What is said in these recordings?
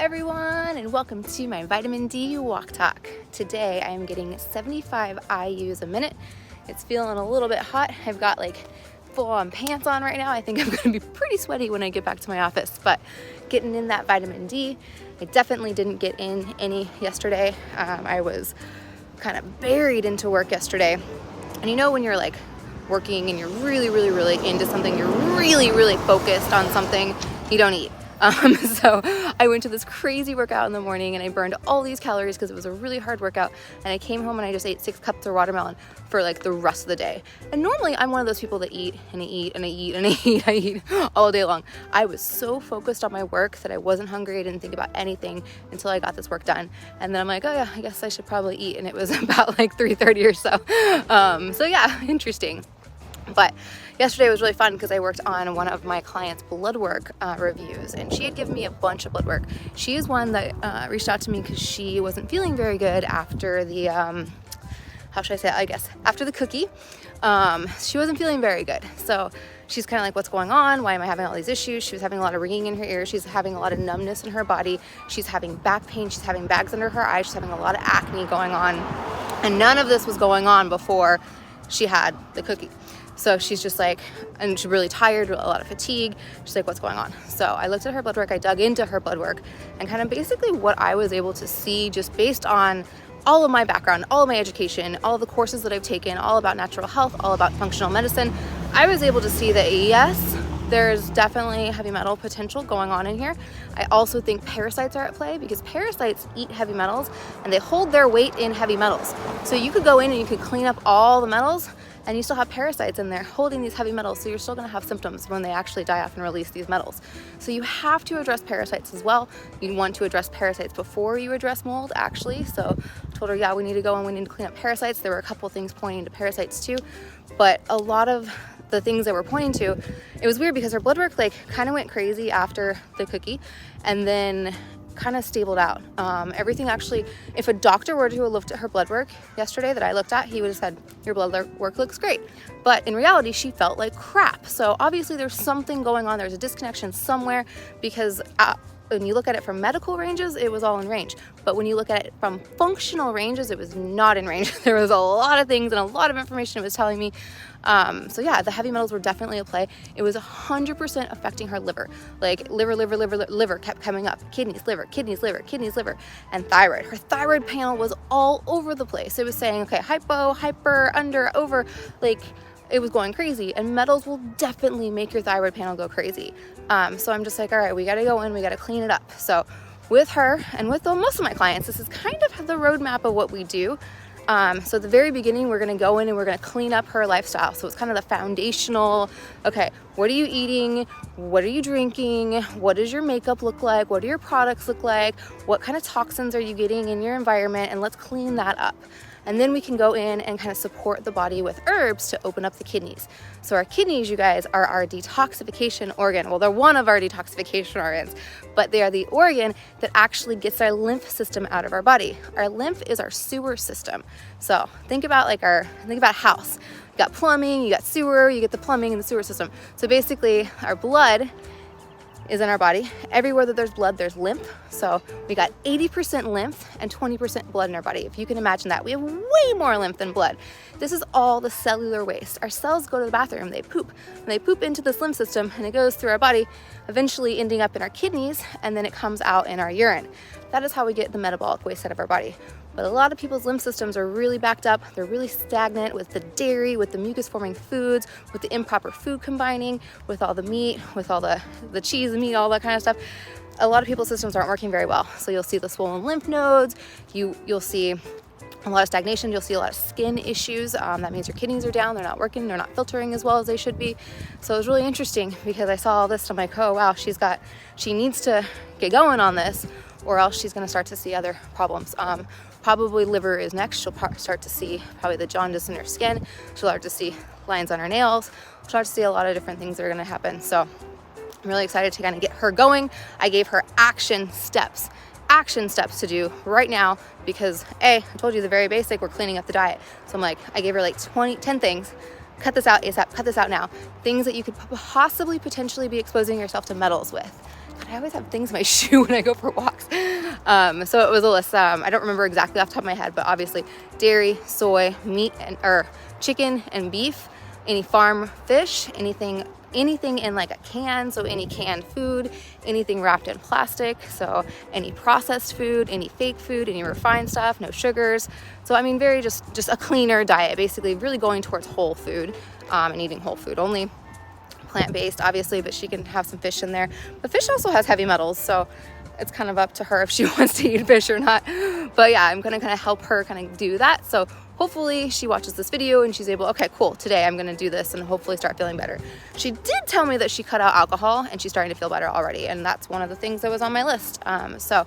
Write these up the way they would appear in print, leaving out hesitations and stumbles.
everyone, and welcome to my vitamin D walk talk. Today I am getting 75 IUs a minute. It's feeling a little bit hot. I've got like full-on pants on right now. I think I'm gonna be pretty sweaty when I get back to my office, but getting in that vitamin D. I definitely didn't get in any yesterday. I was kind of buried into work yesterday. And you know when you're like working and you're really into something, you're really focused on something, you don't eat. So I went to this crazy workout in the morning and I burned all these calories because it was a really hard workout, and I came home and I just ate 6 cups of watermelon for like the rest of the day. And normally I'm one of those people that eat and I eat all day long. I was so focused on my work that I wasn't hungry. I didn't think about anything until I got this work done. And then I'm like, oh yeah, I guess I should probably eat. And it was about like 3:30 or so. So yeah, interesting. But yesterday was really fun because I worked on one of my clients' blood work reviews, and she had given me a bunch of blood work. She is one that reached out to me because she wasn't feeling very good after the, how should I say it? I guess after the cookie. She wasn't feeling very good. So she's kind of like, what's going on? Why am I having all these issues? She was having a lot of ringing in her ears. She's having a lot of numbness in her body. She's having back pain. She's having bags under her eyes. She's having a lot of acne going on. And none of this was going on before she had the cookie. So she's just like, and she's really tired, a lot of fatigue. She's like, what's going on? So I looked at her blood work, I dug into her blood work, and kind of basically what I was able to see just based on all of my background, all of my education, all of the courses that I've taken, all about natural health, all about functional medicine, I was able to see that yes, there's definitely heavy metal potential going on in here. I also think parasites are at play because parasites eat heavy metals and they hold their weight in heavy metals. So you could go in and you could clean up all the metals and you still have parasites in there holding these heavy metals, so you're still gonna have symptoms when they actually die off and release these metals. So you have to address parasites as well. You want to address parasites before you address mold, actually. So I told her, yeah, we need to go and we need to clean up parasites. There were a couple things pointing to parasites too, but a lot of the things that we're pointing to, it was weird because her blood work like kind of went crazy after the cookie and then kind of stabled out. Everything actually, if a doctor were to have looked at her blood work yesterday that I looked at, he would have said, your blood work looks great. But in reality, she felt like crap. So obviously there's something going on. There's a disconnection somewhere because when you look at it from medical ranges, it was all in range. But when you look at it from functional ranges, it was not in range. There was a lot of things and a lot of information it was telling me. So yeah, the heavy metals were definitely at play. It was 100% affecting her liver. Like liver kept coming up. Kidneys, liver, and thyroid. Her thyroid panel was all over the place. It was saying, okay, hypo, hyper, under, over, like it was going crazy, and metals will definitely make your thyroid panel go crazy. So I'm just like, all right, we got to go in, we got to clean it up. So with her and with most of my clients, this is kind of the roadmap of what we do. So at the very beginning, we're going to go in and we're going to clean up her lifestyle. So it's kind of the foundational, okay, what are you eating? What are you drinking? What does your makeup look like? What do your products look like? What kind of toxins are you getting in your environment? And let's clean that up. And then we can go in and kind of support the body with herbs to open up the kidneys. So our kidneys, you guys, are our detoxification organ. Well, they're one of our detoxification organs, but they are the organ that actually gets our lymph system out of our body. Our lymph is our sewer system. So think about a house. You got plumbing, you got sewer, you get the plumbing and the sewer system. So basically our blood is in our body. Everywhere that there's blood, there's lymph. So we got 80% lymph and 20% blood in our body. If you can imagine that, we have way more lymph than blood. This is all the cellular waste. Our cells go to the bathroom, they poop. And they poop into this lymph system and it goes through our body, eventually ending up in our kidneys, and then it comes out in our urine. That is how we get the metabolic waste out of our body. But a lot of people's lymph systems are really backed up. They're really stagnant with the dairy, with the mucus-forming foods, with the improper food combining, with all the meat, with all the cheese and meat, all that kind of stuff. A lot of people's systems aren't working very well. So you'll see the swollen lymph nodes. You'll see a lot of stagnation. You'll see a lot of skin issues. That means your kidneys are down. They're not working. They're not filtering as well as they should be. So it was really interesting because I saw all this and I'm like, oh wow, she needs to get going on this, or else she's going to start to see other problems. Probably liver is next. She'll start to see probably the jaundice in her skin. She'll start to see lines on her nails. She'll start to see a lot of different things that are going to happen. So I'm really excited to kind of get her going. I gave her action steps to do right now because I told you the very basic, we're cleaning up the diet. So I'm like, I gave her like 10 things. Cut this out ASAP, cut this out now. Things that you could possibly potentially be exposing yourself to metals with. I always have things in my shoe when I go for walks. So it was a list. I don't remember exactly off the top of my head, but obviously dairy, soy, meat, or chicken and beef, any farm fish, anything in like a can, so any canned food, anything wrapped in plastic, so any processed food, any fake food, any refined stuff, no sugars. So I mean, very just a cleaner diet, basically really going towards whole food, and eating whole food only. Plant-based obviously, but she can have some fish in there. But fish also has heavy metals, so it's kind of up to her if she wants to eat fish or not. But yeah, I'm gonna kind of help her kind of do that. So hopefully she watches this video and she's able, okay, cool, today I'm gonna do this and hopefully start feeling better. She did tell me that she cut out alcohol and she's starting to feel better already, and that's one of the things that was on my list. So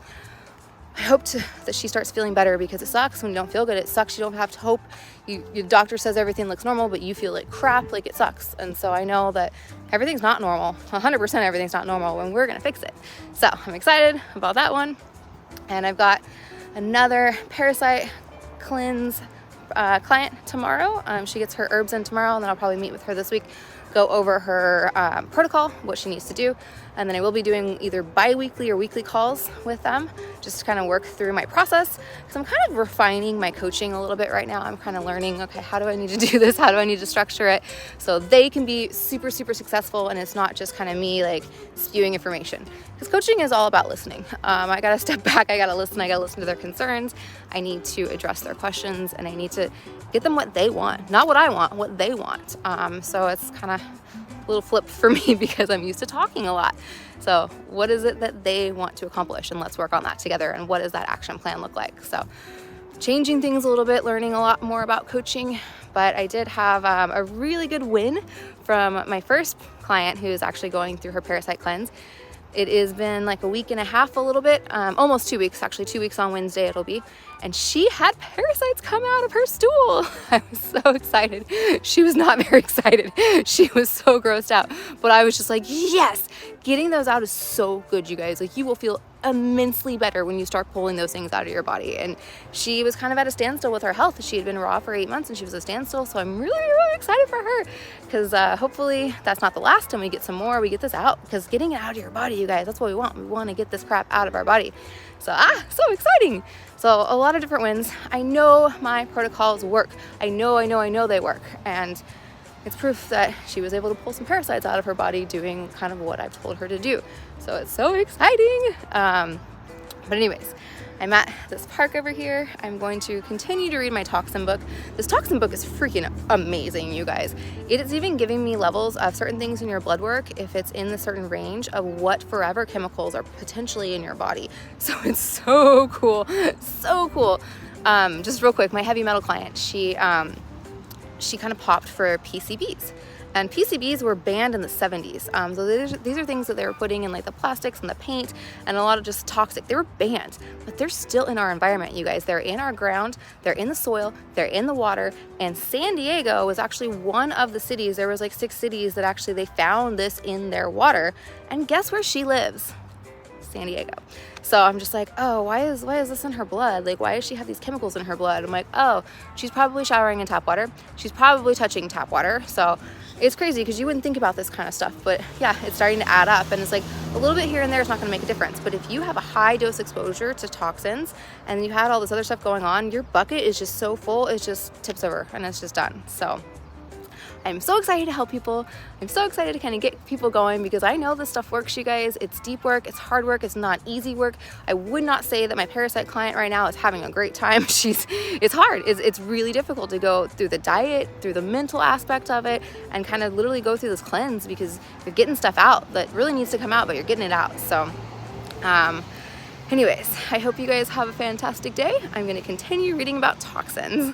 I hope that she starts feeling better, because it sucks when you don't feel good. It sucks you don't have to hope. Your doctor says everything looks normal, but you feel like crap, like it sucks. And so I know that everything's not normal. 100% everything's not normal, and we're gonna fix it. So I'm excited about that one. And I've got another parasite cleanse client tomorrow. She gets her herbs in tomorrow, and then I'll probably meet with her this week, go over her protocol, what she needs to do. And then I will be doing either bi-weekly or weekly calls with them, just to kind of work through my process, because I'm kind of refining my coaching a little bit right now. I'm kind of learning, okay, how do I need to do this? How do I need to structure it so they can be super, super successful, and it's not just kind of me like spewing information. Because coaching is all about listening. I gotta step back, I gotta listen to their concerns. I need to address their questions, and I need to get them what they want, not what I want, what they want. So it's kind of a little flip for me, because I'm used to talking a lot. So what is it that they want to accomplish, and let's work on that together. And what does that action plan look like? So changing things a little bit, learning a lot more about coaching. But I did have a really good win from my first client, who is actually going through her parasite cleanse. It has been like a week and a half, a little bit, almost 2 weeks, actually 2 weeks on Wednesday it'll be. And she had parasites come out of her stool. I was so excited. She was not very excited. She was so grossed out. But I was just like, yes, getting those out is so good, you guys. Like, you will feel immensely better when you start pulling those things out of your body. And she was kind of at a standstill with her health. She had been raw for 8 months and she was at a standstill. So I'm really, really excited for her, because hopefully that's not the last, and we get some more, we get this out, because getting it out of your body, you guys, that's what we want. We want to get this crap out of our body. So so exciting. So a lot of different wins. I know my protocols work. I know they work. And it's proof that she was able to pull some parasites out of her body doing kind of what I've told her to do. So it's so exciting. But anyways, I'm at this park over here. I'm going to continue to read my toxin book. This toxin book is freaking amazing, you guys. It is even giving me levels of certain things in your blood work, if it's in the certain range of what forever chemicals are potentially in your body. So it's so cool, so cool. Just real quick, my heavy metal client, she kind of popped for PCBs. And PCBs were banned in the 70s. So these are things that they were putting in like the plastics and the paint and a lot of just toxic. They were banned, but they're still in our environment, you guys. They're in our ground, they're in the soil, they're in the water. And San Diego was actually one of the cities. There was like 6 cities that actually they found this in their water. And guess where she lives? San Diego. So I'm just like, oh, why is this in her blood? Like, why does she have these chemicals in her blood? I'm like, oh, she's probably showering in tap water. She's probably touching tap water. So it's crazy, because you wouldn't think about this kind of stuff, but yeah, it's starting to add up. And it's like a little bit here and there is not going to make a difference. But if you have a high dose exposure to toxins and you had all this other stuff going on, your bucket is just so full, it just tips over and it's just done. So I'm so excited to help people. I'm so excited to kind of get people going, because I know this stuff works, you guys. It's deep work, it's hard work, it's not easy work. I would not say that my parasite client right now is having a great time. It's hard. It's really difficult to go through the diet, through the mental aspect of it, and kind of literally go through this cleanse, because you're getting stuff out that really needs to come out, but you're getting it out. So anyways, I hope you guys have a fantastic day. I'm going to continue reading about toxins.